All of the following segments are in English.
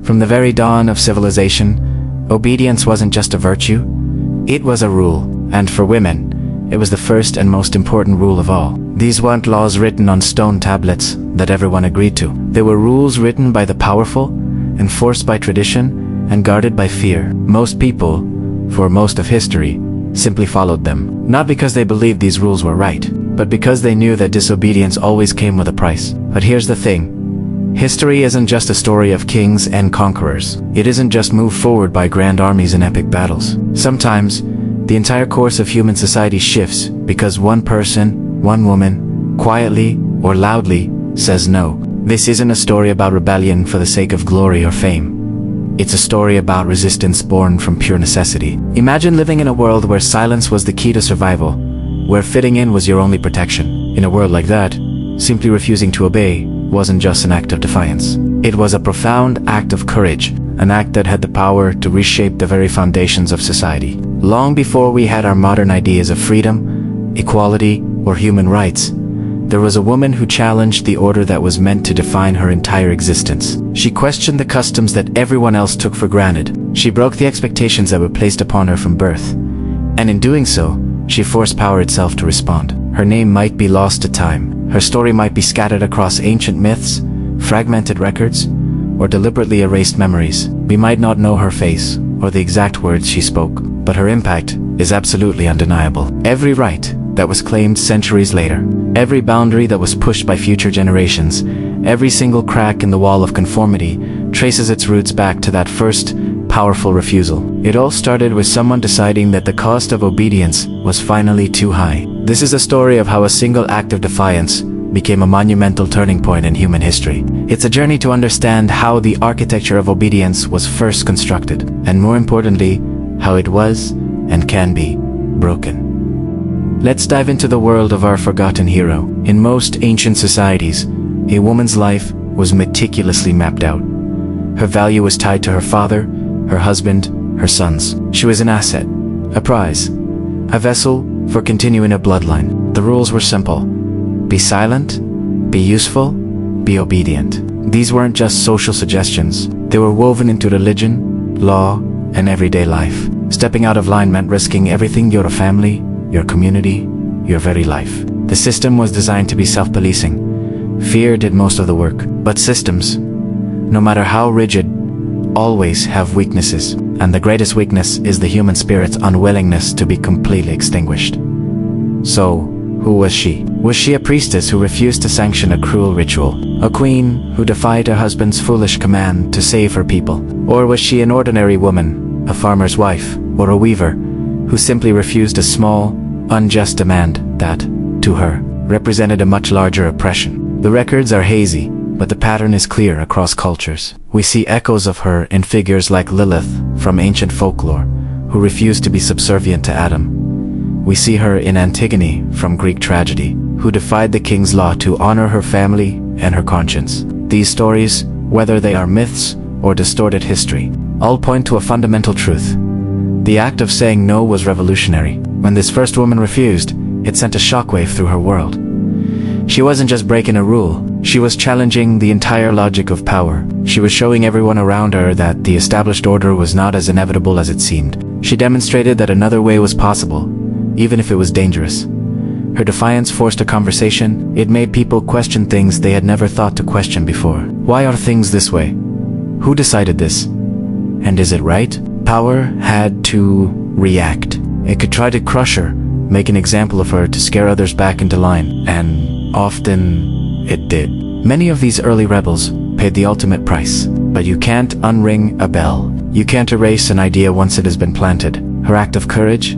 From the very dawn of civilization, obedience wasn't just a virtue, it was a rule, and for women, it was the first and most important rule of all. These weren't laws written on stone tablets that everyone agreed to. They were rules written by the powerful, enforced by tradition, and guarded by fear. Most people, for most of history, simply followed them. Not because they believed these rules were right, but because they knew that disobedience always came with a price. But here's the thing. History isn't just a story of kings and conquerors. It isn't just moved forward by grand armies and epic battles. Sometimes, the entire course of human society shifts because one person, one woman, quietly or loudly, says no. This isn't a story about rebellion for the sake of glory or fame. It's a story about resistance born from pure necessity. Imagine living in a world where silence was the key to survival, where fitting in was your only protection. In a world like that, simply refusing to obey wasn't just an act of defiance. It was a profound act of courage, an act that had the power to reshape the very foundations of society. Long before we had our modern ideas of freedom, equality, or human rights, there was a woman who challenged the order that was meant to define her entire existence. She questioned the customs that everyone else took for granted. She broke the expectations that were placed upon her from birth. And in doing so, she forced power itself to respond. Her name might be lost to time. Her story might be scattered across ancient myths, fragmented records, or deliberately erased memories. We might not know her face or the exact words she spoke, but her impact is absolutely undeniable. Every right that was claimed centuries later, every boundary that was pushed by future generations, every single crack in the wall of conformity traces its roots back to that first powerful refusal. It all started with someone deciding that the cost of obedience was finally too high. This is a story of how a single act of defiance became a monumental turning point in human history. It's a journey to understand how the architecture of obedience was first constructed, and more importantly, how it was and can be broken. Let's dive into the world of our forgotten hero. In most ancient societies, a woman's life was meticulously mapped out. Her value was tied to her father, her husband, her sons. She was an asset, a prize, a vessel for continuing a bloodline. The rules were simple. Be silent, be useful, be obedient. These weren't just social suggestions. They were woven into religion, law, and everyday life. Stepping out of line meant risking everything: your family, your community, your very life. The system was designed to be self-policing. Fear did most of the work. But systems, no matter how rigid, always have weaknesses. And the greatest weakness is the human spirit's unwillingness to be completely extinguished. So, who was she? Was she a priestess who refused to sanction a cruel ritual? A queen who defied her husband's foolish command to save her people? Or was she an ordinary woman, a farmer's wife, or a weaver, who simply refused a small, unjust demand that, to her, represented a much larger oppression? The records are hazy, but the pattern is clear across cultures. We see echoes of her in figures like Lilith from ancient folklore, who refused to be subservient to Adam. We see her in Antigone from Greek tragedy, who defied the king's law to honor her family and her conscience. These stories, whether they are myths or distorted history, all point to a fundamental truth. The act of saying no was revolutionary. When this first woman refused, it sent a shockwave through her world. She wasn't just breaking a rule, she was challenging the entire logic of power. She was showing everyone around her that the established order was not as inevitable as it seemed. She demonstrated that another way was possible, even if it was dangerous. Her defiance forced a conversation. It made people question things they had never thought to question before. Why are things this way? Who decided this? And is it right? Power had to react. It could try to crush her, make an example of her to scare others back into line, and often it did. Many of these early rebels paid the ultimate price. But you can't unring a bell. You can't erase an idea once it has been planted. Her act of courage,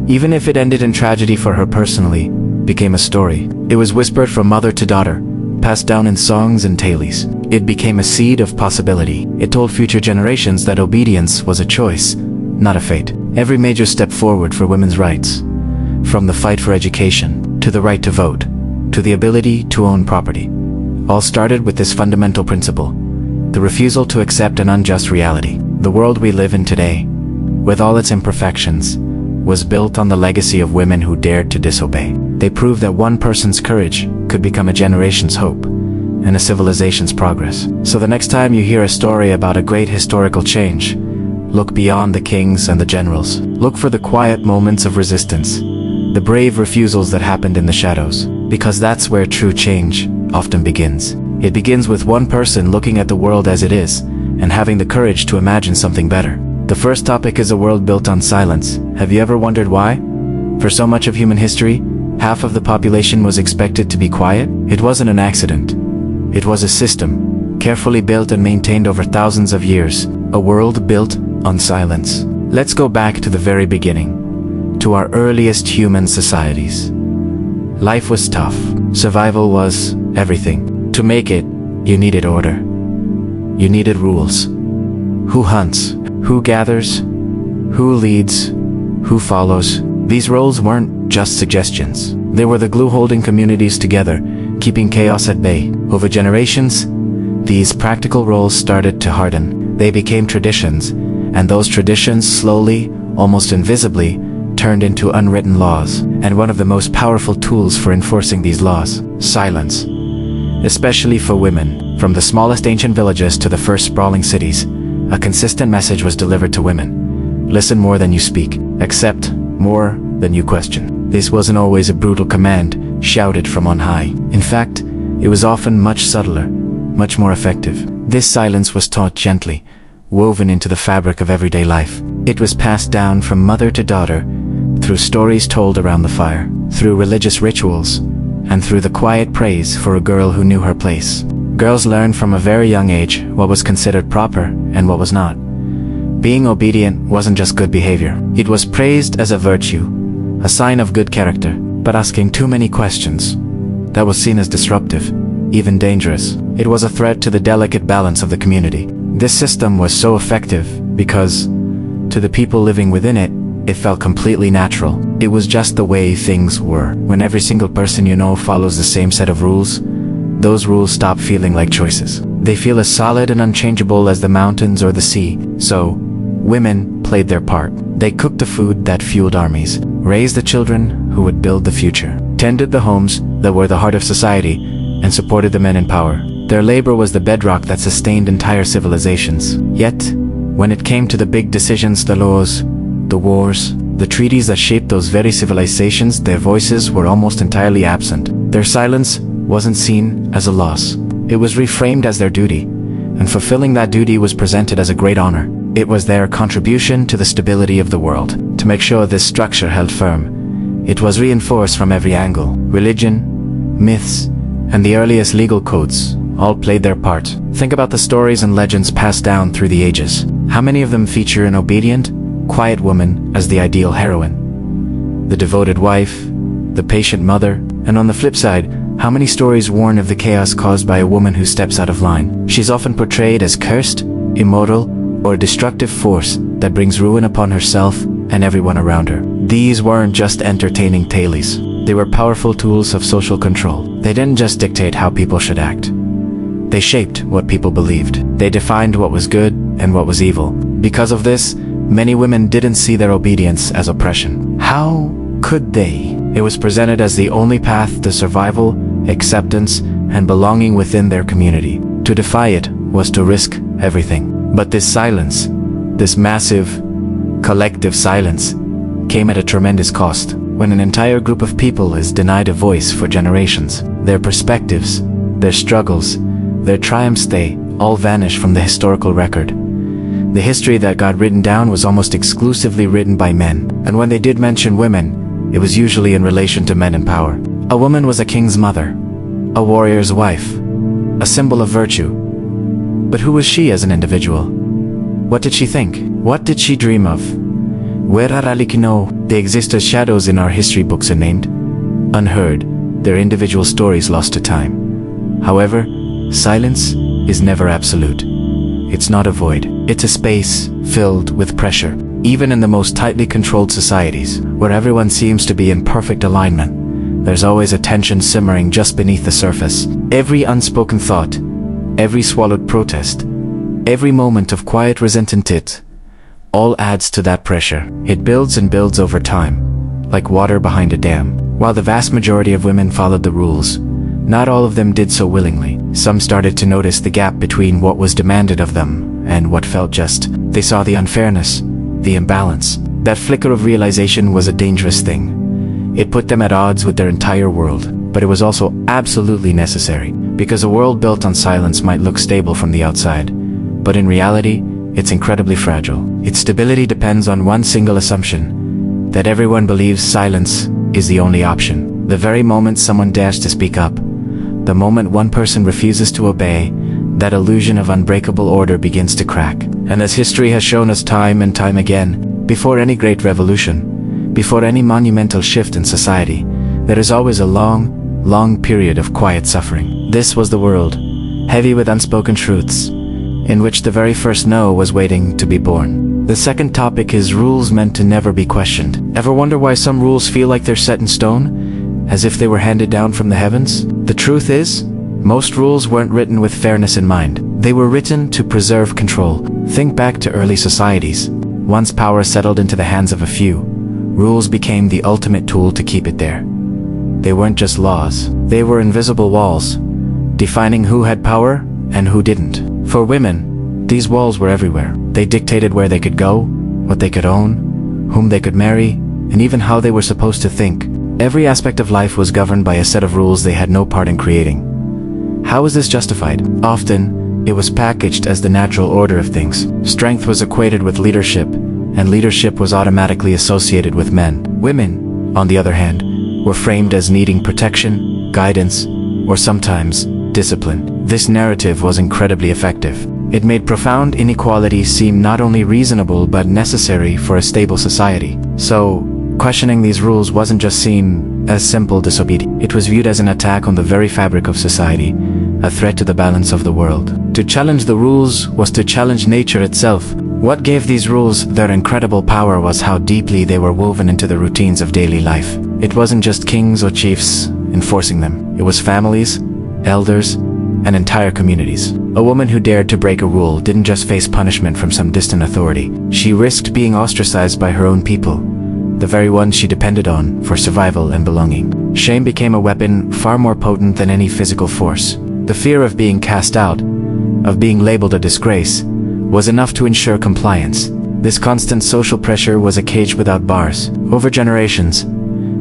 even if it ended in tragedy for her personally, became a story. It was whispered from mother to daughter, passed down in songs and tales. It became a seed of possibility. It told future generations that obedience was a choice, not a fate. Every major step forward for women's rights, from the fight for education, to the right to vote, to the ability to own property, all started with this fundamental principle: the refusal to accept an unjust reality. The world we live in today, with all its imperfections, was built on the legacy of women who dared to disobey. They proved that one person's courage could become a generation's hope, and a civilization's progress. So the next time you hear a story about a great historical change, look beyond the kings and the generals. Look for the quiet moments of resistance, the brave refusals that happened in the shadows, because that's where true change often begins. It begins with one person looking at the world as it is and having the courage to imagine something better. The first topic is a world built on silence. Have you ever wondered why? For so much of human history, half of the population was expected to be quiet. It wasn't an accident. It was a system, carefully built and maintained over thousands of years. A world built on silence. Let's go back to the very beginning, to our earliest human societies. Life was tough. Survival was everything. To make it, you needed order. You needed rules. Who hunts? Who gathers? Who leads? Who follows? These roles weren't just suggestions. They were the glue holding communities together, keeping chaos at bay. Over generations, these practical roles started to harden. They became traditions, and those traditions slowly, almost invisibly, turned into unwritten laws. And one of the most powerful tools for enforcing these laws: silence. Especially for women, from the smallest ancient villages to the first sprawling cities, a consistent message was delivered to women. Listen more than you speak. Accept more than you question. This wasn't always a brutal command shouted from on high. In fact, it was often much subtler, much more effective. This silence was taught gently, woven into the fabric of everyday life. It was passed down from mother to daughter, through stories told around the fire, through religious rituals, and through the quiet praise for a girl who knew her place. Girls learned from a very young age what was considered proper and what was not. Being obedient wasn't just good behavior. It was praised as a virtue, a sign of good character. But asking too many questions, that was seen as disruptive, even dangerous. It was a threat to the delicate balance of the community. This system was so effective because, to the people living within it, it felt completely natural. It was just the way things were. When every single person you know follows the same set of rules, those rules stop feeling like choices. They feel as solid and unchangeable as the mountains or the sea. So, women played their part. They cooked the food that fueled armies, raised the children who would build the future, tended the homes that were the heart of society, and supported the men in power. Their labor was the bedrock that sustained entire civilizations. Yet, when it came to the big decisions, the laws, the wars, the treaties that shaped those very civilizations, their voices were almost entirely absent. Their silence wasn't seen as a loss. It was reframed as their duty, and fulfilling that duty was presented as a great honor. It was their contribution to the stability of the world. To make sure this structure held firm, it was reinforced from every angle. Religion, myths, and the earliest legal codes all played their part. Think about the stories and legends passed down through the ages. How many of them feature an obedient, quiet woman as the ideal heroine? The devoted wife, the patient mother, and on the flip side, how many stories warn of the chaos caused by a woman who steps out of line? She's often portrayed as cursed, immoral, or a destructive force that brings ruin upon herself and everyone around her. These weren't just entertaining tales. They were powerful tools of social control. They didn't just dictate how people should act. They shaped what people believed. They defined what was good and what was evil. Because of this, many women didn't see their obedience as oppression. How could they? It was presented as the only path to survival, acceptance, and belonging within their community. To defy it was to risk everything. But this silence, this massive, collective silence, came at a tremendous cost. When an entire group of people is denied a voice for generations, their perspectives, their struggles, their triumphs, they all vanish from the historical record. The history that got written down was almost exclusively written by men, and when they did mention women, it was usually in relation to men in power. A woman was a king's mother, a warrior's wife, a symbol of virtue. But who was she as an individual? What did she think? What did she dream of? They exist as shadows in our history books, unnamed, unheard, their individual stories lost to time. However, silence is never absolute. It's not a void. It's a space filled with pressure. Even in the most tightly controlled societies, where everyone seems to be in perfect alignment, there's always a tension simmering just beneath the surface. Every unspoken thought, every swallowed protest, every moment of quiet resentment, all adds to that pressure. It builds and builds over time, like water behind a dam. While the vast majority of women followed the rules, not all of them did so willingly. Some started to notice the gap between what was demanded of them and what felt just. They saw the unfairness, the imbalance. That flicker of realization was a dangerous thing. It put them at odds with their entire world, but it was also absolutely necessary, because a world built on silence might look stable from the outside, but in reality, it's incredibly fragile. Its stability depends on one single assumption, that everyone believes silence is the only option. The very moment someone dares to speak up, the moment one person refuses to obey, that illusion of unbreakable order begins to crack. And as history has shown us time and time again, before any great revolution, before any monumental shift in society, there is always a long period of quiet suffering. This was the world, heavy with unspoken truths, in which the very first no was waiting to be born. The second topic is rules meant to never be questioned. Ever wonder why some rules feel like they're set in stone, as if they were handed down from the heavens? The truth is, most rules weren't written with fairness in mind. They were written to preserve control. Think back to early societies. Once power settled into the hands of a few, rules became the ultimate tool to keep it there. They weren't just laws. They were invisible walls, defining who had power and who didn't. For women, these walls were everywhere. They dictated where they could go, what they could own, whom they could marry, and even how they were supposed to think. Every aspect of life was governed by a set of rules they had no part in creating. How was this justified? Often, it was packaged as the natural order of things. Strength was equated with leadership, and leadership was automatically associated with men. Women, on the other hand, were framed as needing protection, guidance, or sometimes discipline. This narrative was incredibly effective. It made profound inequality seem not only reasonable but necessary for a stable society. So, questioning these rules wasn't just seen as simple disobedience. It was viewed as an attack on the very fabric of society, a threat to the balance of the world. To challenge the rules was to challenge nature itself. What gave these rules their incredible power was how deeply they were woven into the routines of daily life. It wasn't just kings or chiefs enforcing them. It was families, elders, and entire communities. A woman who dared to break a rule didn't just face punishment from some distant authority. She risked being ostracized by her own people, the very ones she depended on for survival and belonging. Shame became a weapon far more potent than any physical force. The fear of being cast out, of being labeled a disgrace, was enough to ensure compliance. This constant social pressure was a cage without bars. Over generations,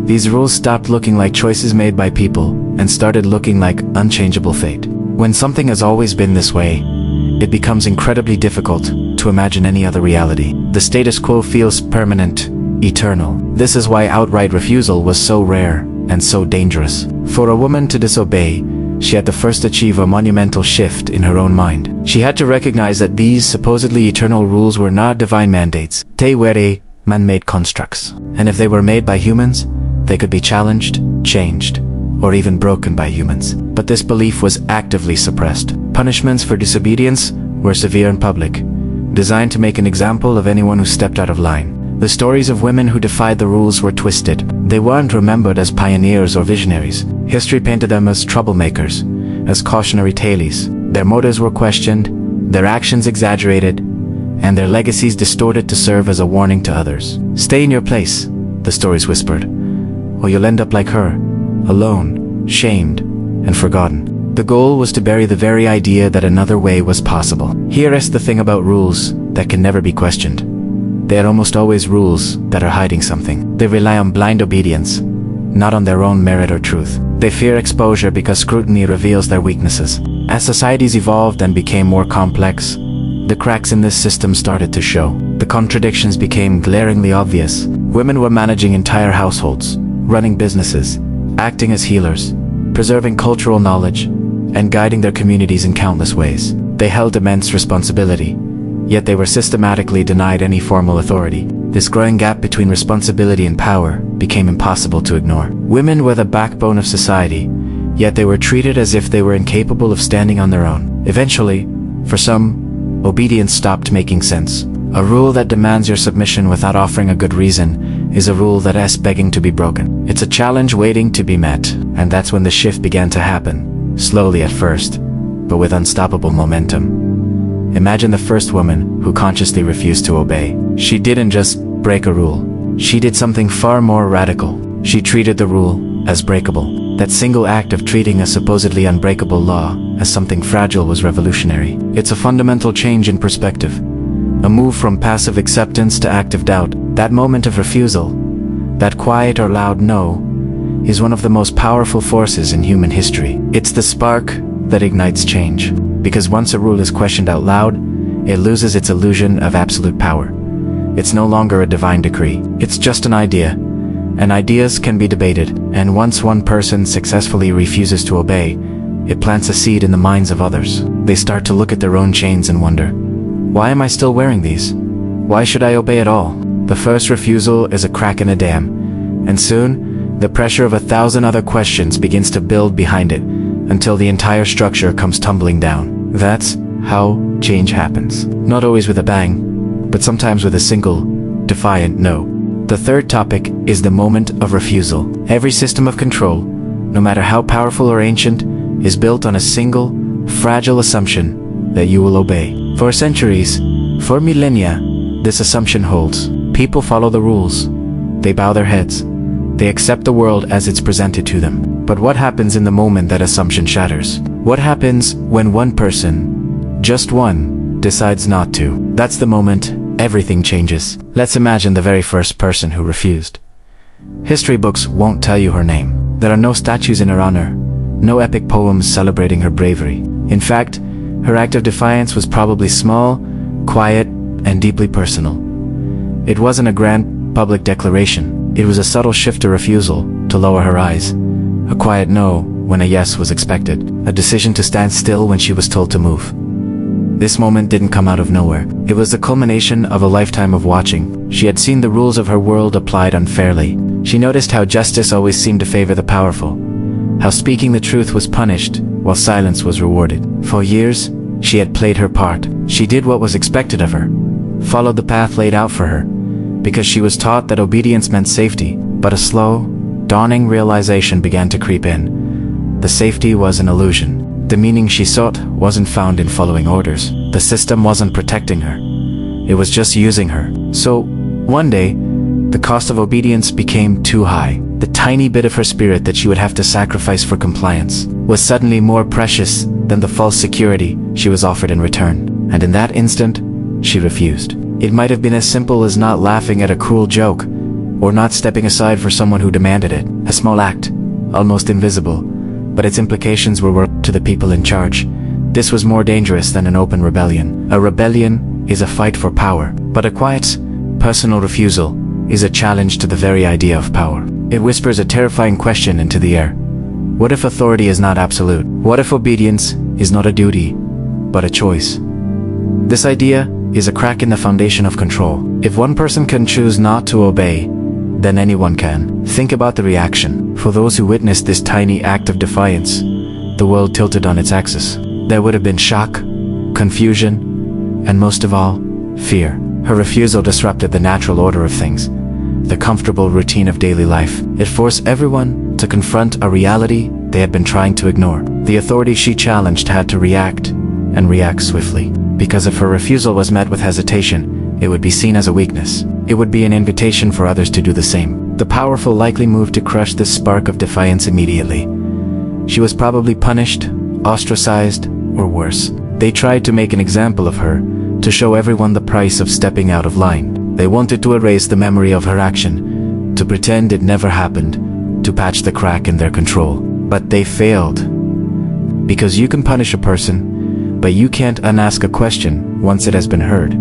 these rules stopped looking like choices made by people and started looking like unchangeable fate. When something has always been this way, it becomes incredibly difficult to imagine any other reality. The status quo feels permanent, eternal. This is why outright refusal was so rare and so dangerous. For a woman to disobey, she had to first achieve a monumental shift in her own mind. She had to recognize that these supposedly eternal rules were not divine mandates. They were man-made constructs. And if they were made by humans, they could be challenged, changed, or even broken by humans. But this belief was actively suppressed. Punishments for disobedience were severe and public, designed to make an example of anyone who stepped out of line. The stories of women who defied the rules were twisted. They weren't remembered as pioneers or visionaries. History painted them as troublemakers, as cautionary tales. Their motives were questioned, their actions exaggerated, and their legacies distorted to serve as a warning to others. Stay in your place, the stories whispered, or you'll end up like her, alone, shamed, and forgotten. The goal was to bury the very idea that another way was possible. Here is the thing about rules that can never be questioned. They are almost always rules that are hiding something. They rely on blind obedience, not on their own merit or truth. They fear exposure because scrutiny reveals their weaknesses. As societies evolved and became more complex, the cracks in this system started to show. The contradictions became glaringly obvious. Women were managing entire households, running businesses, acting as healers, preserving cultural knowledge, and guiding their communities in countless ways. They held immense responsibility, yet they were systematically denied any formal authority. This growing gap between responsibility and power became impossible to ignore. Women were the backbone of society, yet they were treated as if they were incapable of standing on their own. Eventually, for some, obedience stopped making sense. A rule that demands your submission without offering a good reason is a rule that asks begging to be broken. It's a challenge waiting to be met, and that's when the shift began to happen, slowly at first, but with unstoppable momentum. Imagine the first woman who consciously refused to obey. She didn't just break a rule. She did something far more radical. She treated the rule as breakable. That single act of treating a supposedly unbreakable law as something fragile was revolutionary. It's a fundamental change in perspective, a move from passive acceptance to active doubt. That moment of refusal, that quiet or loud no, is one of the most powerful forces in human history. It's the spark that ignites change, because once a rule is questioned out loud, it loses its illusion of absolute power. It's no longer a divine decree. It's just an idea, and ideas can be debated, and once one person successfully refuses to obey, it plants a seed in the minds of others. They start to look at their own chains and wonder, why am I still wearing these? Why should I obey at all? The first refusal is a crack in a dam, and soon, the pressure of 1,000 other questions begins to build behind it, until the entire structure comes tumbling down. That's how change happens. Not always with a bang, but sometimes with a single, defiant no. The third topic is the moment of refusal. Every system of control, no matter how powerful or ancient, is built on a single, fragile assumption that you will obey. For centuries, for millennia, this assumption holds. People follow the rules. They bow their heads. They accept the world as it's presented to them. But what happens in the moment that assumption shatters? What happens when one person, just one, decides not to? That's the moment everything changes. Let's imagine the very first person who refused. History books won't tell you her name. There are no statues in her honor, no epic poems celebrating her bravery. In fact, her act of defiance was probably small, quiet, and deeply personal. It wasn't a grand public declaration. It was a subtle shift to refusal, to lower her eyes. A quiet no when a yes was expected. A decision to stand still when she was told to move. This moment didn't come out of nowhere. It was the culmination of a lifetime of watching. She had seen the rules of her world applied unfairly. She noticed how justice always seemed to favor the powerful, how speaking the truth was punished while silence was rewarded. For years, she had played her part. She did what was expected of her, followed the path laid out for her, because she was taught that obedience meant safety. But a slow, dawning realization began to creep in. The safety was an illusion. The meaning she sought wasn't found in following orders. The system wasn't protecting her. It was just using her. So, one day, the cost of obedience became too high. The tiny bit of her spirit that she would have to sacrifice for compliance was suddenly more precious than the false security she was offered in return. And in that instant, she refused. It might have been as simple as not laughing at a cruel joke, or not stepping aside for someone who demanded it. A small act, almost invisible, but its implications were to the people in charge. This was more dangerous than an open rebellion. A rebellion is a fight for power, but a quiet, personal refusal is a challenge to the very idea of power. It whispers a terrifying question into the air. What if authority is not absolute? What if obedience is not a duty, but a choice? This idea is a crack in the foundation of control. If one person can choose not to obey, then anyone can. Think about the reaction. For those who witnessed this tiny act of defiance, the world tilted on its axis. There would have been shock, confusion, and most of all, fear. Her refusal disrupted the natural order of things, the comfortable routine of daily life. It forced everyone to confront a reality they had been trying to ignore. The authority she challenged had to react, and react swiftly. Because if her refusal was met with hesitation, it would be seen as a weakness. It would be an invitation for others to do the same. The powerful likely moved to crush this spark of defiance immediately. She was probably punished, ostracized, or worse. They tried to make an example of her, to show everyone the price of stepping out of line. They wanted to erase the memory of her action, to pretend it never happened, to patch the crack in their control. But they failed. Because you can punish a person, but you can't unask a question once it has been heard.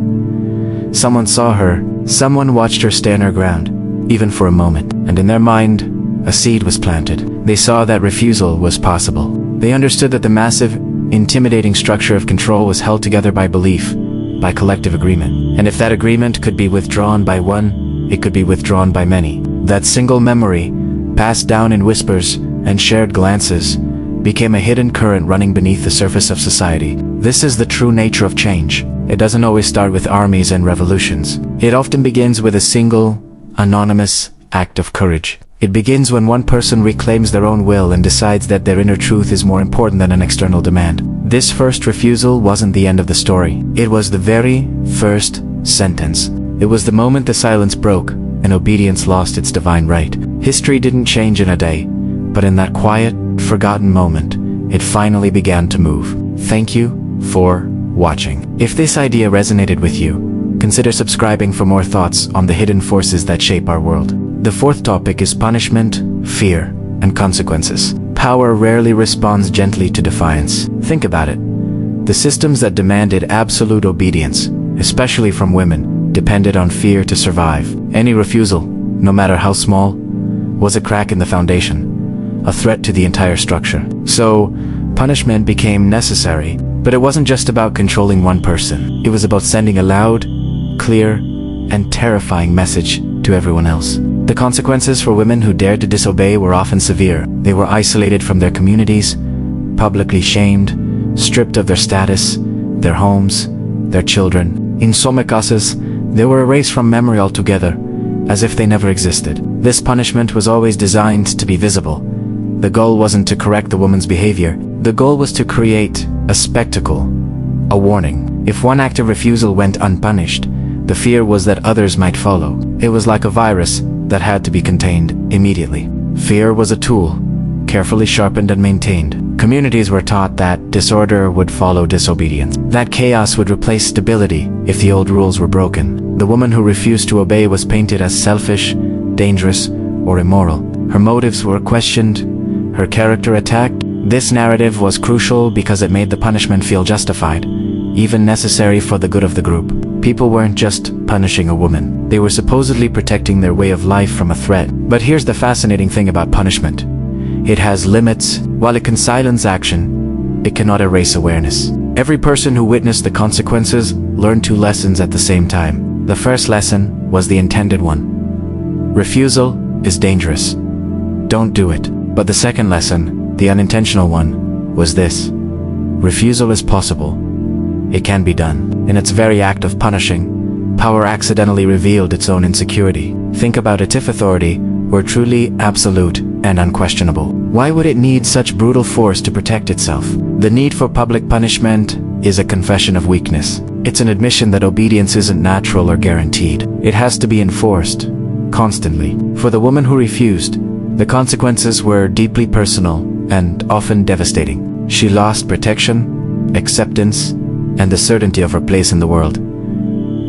Someone saw her, someone watched her stand her ground, even for a moment, and in their mind, a seed was planted. They saw that refusal was possible. They understood that the massive, intimidating structure of control was held together by belief, by collective agreement. And if that agreement could be withdrawn by one, it could be withdrawn by many. That single memory, passed down in whispers and shared glances, became a hidden current running beneath the surface of society. This is the true nature of change. It doesn't always start with armies and revolutions. It often begins with a single, anonymous act of courage. It begins when one person reclaims their own will and decides that their inner truth is more important than an external demand. This first refusal wasn't the end of the story. It was the very first sentence. It was the moment the silence broke and obedience lost its divine right. History didn't change in a day, But in that quiet, forgotten moment, it finally began to move. Thank you for watching. If this idea resonated with you, consider subscribing for more thoughts on the hidden forces that shape our world. The fourth topic is punishment, fear, and consequences. Power rarely responds gently to defiance. Think about it. The systems that demanded absolute obedience, especially from women, depended on fear to survive. Any refusal, no matter how small, was a crack in the foundation, a threat to the entire structure. So, punishment became necessary, but it wasn't just about controlling one person. It was about sending a loud, clear, and terrifying message to everyone else. The consequences for women who dared to disobey were often severe. They were isolated from their communities, publicly shamed, stripped of their status, their homes, their children. In some cases, they were erased from memory altogether, as if they never existed. This punishment was always designed to be visible. The goal wasn't to correct the woman's behavior. The goal was to create a spectacle, a warning. If one act of refusal went unpunished, the fear was that others might follow. It was like a virus that had to be contained immediately. Fear was a tool, carefully sharpened and maintained. Communities were taught that disorder would follow disobedience, that chaos would replace stability if the old rules were broken. The woman who refused to obey was painted as selfish, dangerous, or immoral. Her motives were questioned, her character attacked. This narrative was crucial because it made the punishment feel justified, even necessary for the good of the group. People weren't just punishing a woman. They were supposedly protecting their way of life from a threat. But here's the fascinating thing about punishment. It has limits. While it can silence action, it cannot erase awareness. Every person who witnessed the consequences learned two lessons at the same time. The first lesson was the intended one. Refusal is dangerous. Don't do it. But the second lesson, the unintentional one, was this. Refusal is possible. It can be done. In its very act of punishing, power accidentally revealed its own insecurity. Think about it. If authority were truly absolute and unquestionable, why would it need such brutal force to protect itself? The need for public punishment is a confession of weakness. It's an admission that obedience isn't natural or guaranteed. It has to be enforced, constantly. For the woman who refused, the consequences were deeply personal and often devastating. She lost protection, acceptance, and the certainty of her place in the world.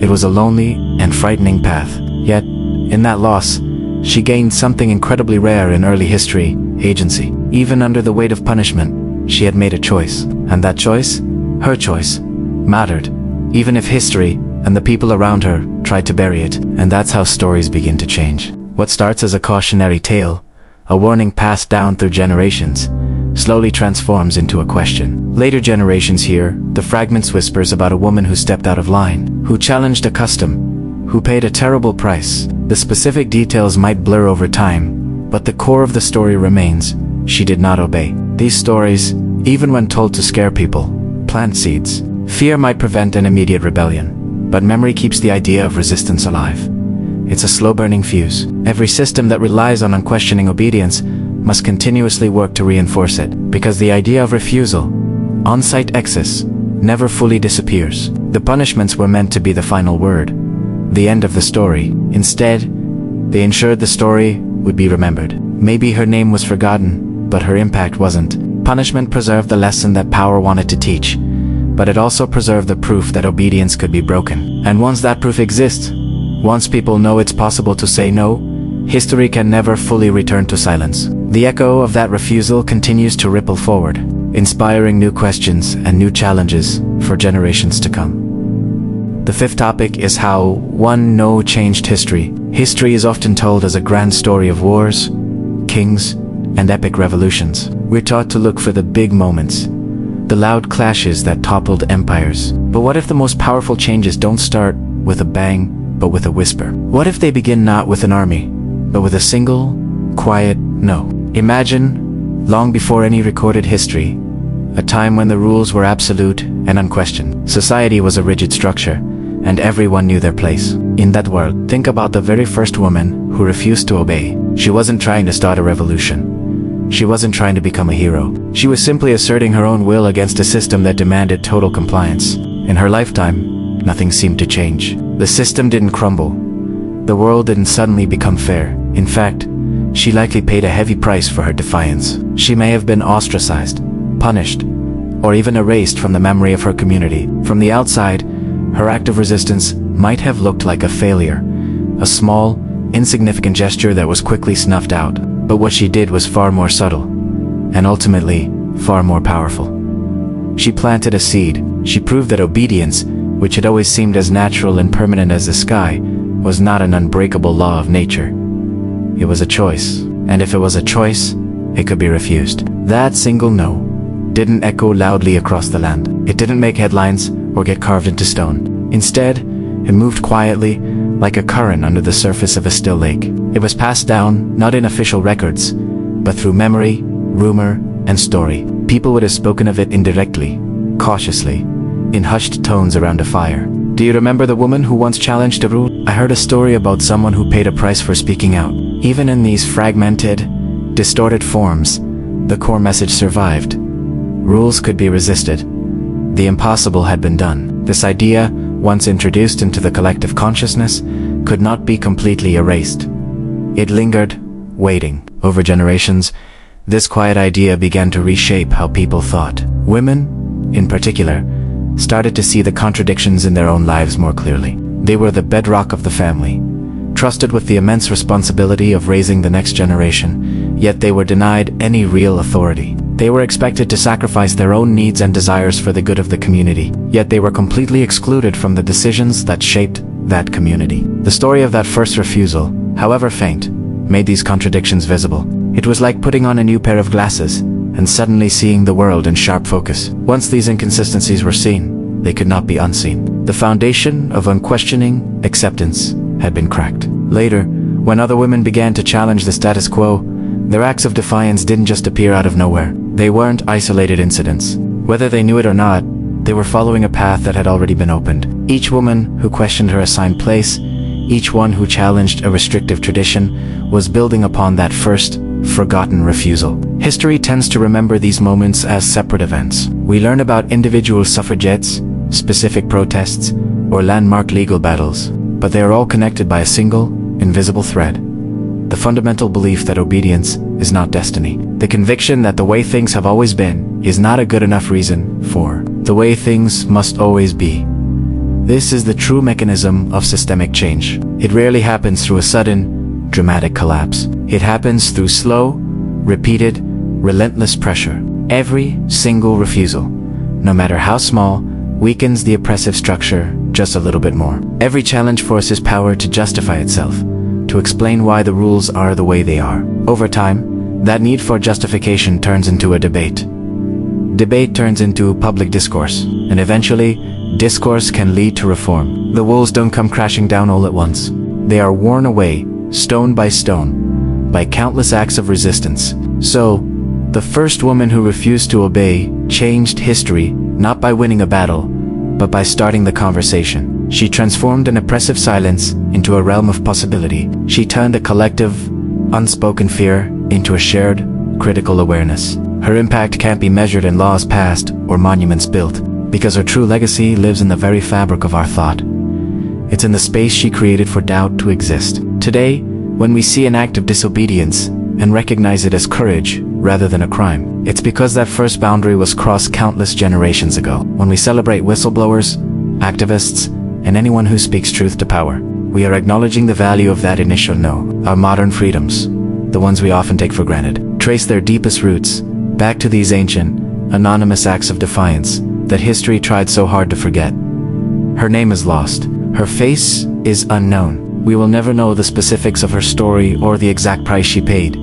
It was a lonely and frightening path. Yet, in that loss, she gained something incredibly rare in early history: agency. Even under the weight of punishment, she had made a choice. And that choice, her choice, mattered, even if history and the people around her tried to bury it. And that's how stories begin to change. What starts as a cautionary tale, a warning passed down through generations, slowly transforms into a question. Later generations hear the fragments whispers about a woman who stepped out of line, who challenged a custom, who paid a terrible price. The specific details might blur over time, but the core of the story remains. She did not obey. These stories, even when told to scare people, plant seeds. Fear might prevent an immediate rebellion, but memory keeps the idea of resistance alive. It's a slow-burning fuse. Every system that relies on unquestioning obedience must continuously work to reinforce it, because the idea of refusal, on-site excess, never fully disappears. The punishments were meant to be the final word, the end of the story. Instead, they ensured the story would be remembered. Maybe her name was forgotten, but her impact wasn't. Punishment preserved the lesson that power wanted to teach, but it also preserved the proof that obedience could be broken. And once that proof exists, once people know it's possible to say no, history can never fully return to silence. The echo of that refusal continues to ripple forward, inspiring new questions and new challenges for generations to come. The fifth topic is how one no changed history. History is often told as a grand story of wars, kings, and epic revolutions. We're taught to look for the big moments, the loud clashes that toppled empires. But what if the most powerful changes don't start with a bang, but with a whisper? What if they begin not with an army, but with a single, quiet no? Imagine, long before any recorded history, a time when the rules were absolute and unquestioned. Society was a rigid structure, and everyone knew their place. In that world, think about the very first woman who refused to obey. She wasn't trying to start a revolution. She wasn't trying to become a hero. She was simply asserting her own will against a system that demanded total compliance. In her lifetime, nothing seemed to change. The system didn't crumble. The world didn't suddenly become fair. In fact, she likely paid a heavy price for her defiance. She may have been ostracized, punished, or even erased from the memory of her community. From the outside, her act of resistance might have looked like a failure, a small, insignificant gesture that was quickly snuffed out. But what she did was far more subtle, and ultimately, far more powerful. She planted a seed. She proved that obedience, which had always seemed as natural and permanent as the sky, was not an unbreakable law of nature. It was a choice, and if it was a choice, it could be refused. That single no didn't echo loudly across the land. It didn't make headlines or get carved into stone. Instead, it moved quietly, like a current under the surface of a still lake. It was passed down, not in official records, but through memory, rumor, and story. People would have spoken of it indirectly, cautiously, in hushed tones around a fire. Do you remember the woman who once challenged a rule? I heard a story about someone who paid a price for speaking out. Even in these fragmented, distorted forms, the core message survived. Rules could be resisted. The impossible had been done. This idea, once introduced into the collective consciousness, could not be completely erased. It lingered, waiting. Over generations, this quiet idea began to reshape how people thought. Women, in particular, started to see the contradictions in their own lives more clearly. They were the bedrock of the family, trusted with the immense responsibility of raising the next generation, yet they were denied any real authority. They were expected to sacrifice their own needs and desires for the good of the community, yet they were completely excluded from the decisions that shaped that community. The story of that first refusal, however faint, made these contradictions visible. It was like putting on a new pair of glasses and suddenly seeing the world in sharp focus. Once these inconsistencies were seen, they could not be unseen. The foundation of unquestioning acceptance had been cracked. Later, when other women began to challenge the status quo, their acts of defiance didn't just appear out of nowhere. They weren't isolated incidents. Whether they knew it or not, they were following a path that had already been opened. Each woman who questioned her assigned place, each one who challenged a restrictive tradition, was building upon that first, forgotten refusal. History tends to remember these moments as separate events. We learn about individual suffragettes, specific protests, or landmark legal battles, but they are all connected by a single, invisible thread. The fundamental belief that obedience is not destiny. The conviction that the way things have always been is not a good enough reason for the way things must always be. This is the true mechanism of systemic change. It rarely happens through a sudden, dramatic collapse. It happens through slow, repeated, relentless pressure. Every single refusal, no matter how small, weakens the oppressive structure just a little bit more. Every challenge forces power to justify itself, to explain why the rules are the way they are. Over time, that need for justification turns into a debate. Debate turns into public discourse, and eventually, discourse can lead to reform. The walls don't come crashing down all at once. They are worn away, stone by stone, by countless acts of resistance. So, the first woman who refused to obey changed history, not by winning a battle, but by starting the conversation. She transformed an oppressive silence into a realm of possibility. She turned a collective, unspoken fear into a shared, critical awareness. Her impact can't be measured in laws passed or monuments built, because her true legacy lives in the very fabric of our thought. It's in the space she created for doubt to exist. Today, when we see an act of disobedience and recognize it as courage rather than a crime, it's because that first boundary was crossed countless generations ago. When we celebrate whistleblowers, activists, and anyone who speaks truth to power, we are acknowledging the value of that initial no. Our modern freedoms, the ones we often take for granted, trace their deepest roots back to these ancient, anonymous acts of defiance that history tried so hard to forget. Her name is lost. Her face is unknown. We will never know the specifics of her story or the exact price she paid,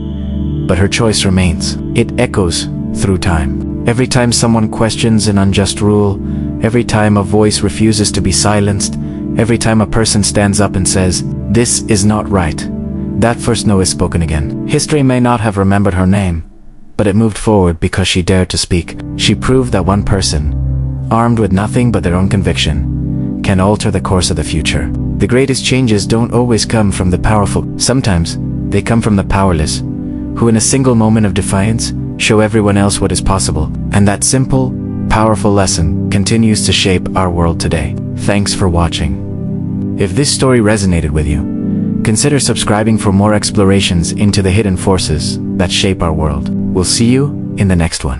but her choice remains. It echoes through time. Every time someone questions an unjust rule, every time a voice refuses to be silenced, every time a person stands up and says, "This is not right," that first no is spoken again. History may not have remembered her name, but it moved forward because she dared to speak. She proved that one person, armed with nothing but their own conviction, can alter the course of the future. The greatest changes don't always come from the powerful. Sometimes, they come from the powerless, who in a single moment of defiance, show everyone else what is possible. And that simple, powerful lesson continues to shape our world today. Thanks for watching. If this story resonated with you, Consider subscribing for more explorations into the hidden forces that shape our world. We'll see you in the next one.